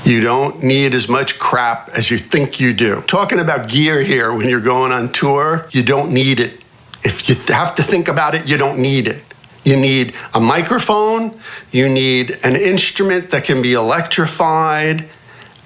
You don't need as much crap as you think you do. Talking about gear here when you're going on tour, you don't need it. If you have to think about it, you don't need it. You need a microphone, you need an instrument that can be electrified,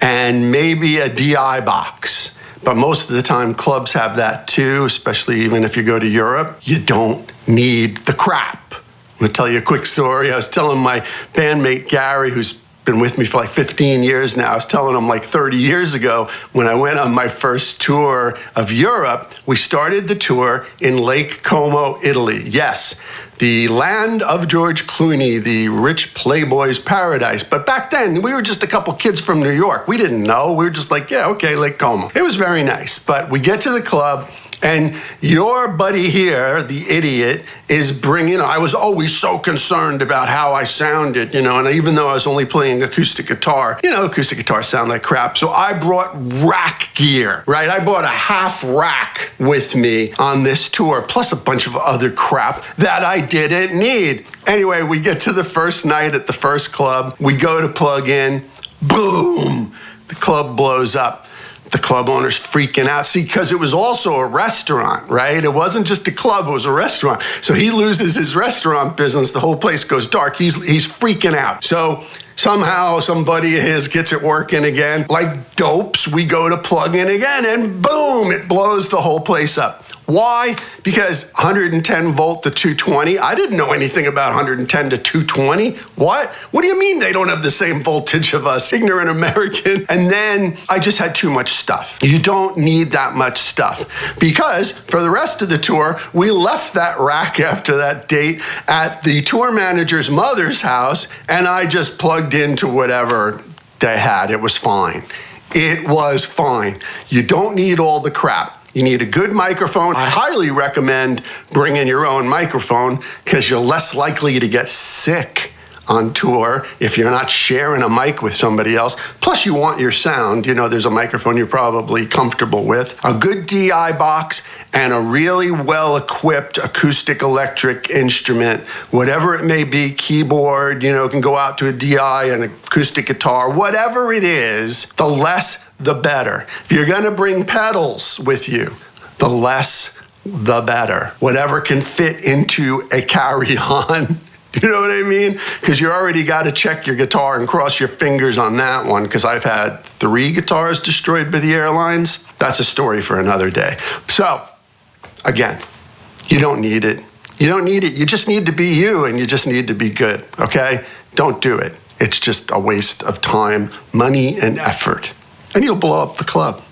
and maybe a DI box. But most of the time, clubs have that too, especially even if you go to Europe. You don't need the crap. I'm gonna tell you a quick story. I was telling my bandmate Gary, who's been with me for like 15 years now. I was telling him like 30 years ago when I went on my first tour of Europe, we started the tour in Lake Como, Italy. Yes, the land of George Clooney, the rich playboy's paradise. But back then, we were just a couple kids from New York. We didn't know. We were just like, yeah, okay, Lake Como. It was very nice. But we get to the club, and your buddy here, the idiot, is bringing, I was always so concerned about how I sounded, and even though I was only playing acoustic guitar, acoustic guitars sound like crap. So I brought rack gear, right? I bought a half rack with me on this tour, plus a bunch of other crap that I didn't need. Anyway, we get to the first night at the first club. We go to plug in, boom, the club blows up. The club owner's freaking out. See, because it was also a restaurant, right? It wasn't just a club, it was a restaurant. So he loses his restaurant business, the whole place goes dark. He's freaking out. So somehow somebody of his gets it working again. Like dopes, we go to plug in again, and boom, it blows the whole place up. Why? Because 110 volt to 220. I didn't know anything about 110 to 220. What? What do you mean they don't have the same voltage of us? Ignorant American. And then I just had too much stuff. You don't need that much stuff. Because for the rest of the tour, we left that rack after that date at the tour manager's mother's house, and I just plugged into whatever they had. It was fine. It was fine. You don't need all the crap. You need a good microphone. I highly recommend bringing your own microphone because you're less likely to get sick on tour if you're not sharing a mic with somebody else. Plus, you want your sound. There's a microphone you're probably comfortable with. A good DI box and a really well-equipped acoustic electric instrument, whatever it may be, keyboard, can go out to a DI, an acoustic guitar, whatever it is, the less the better. If you're gonna bring pedals with you, the less the better. Whatever can fit into a carry-on. You know what I mean? Because you already got to check your guitar and cross your fingers on that one, because I've had 3 guitars destroyed by the airlines. That's a story for another day. So, again, you don't need it. You don't need it. You just need to be you, and you just need to be good, okay? Don't do it. It's just a waste of time, money, and effort. And you'll blow up the club.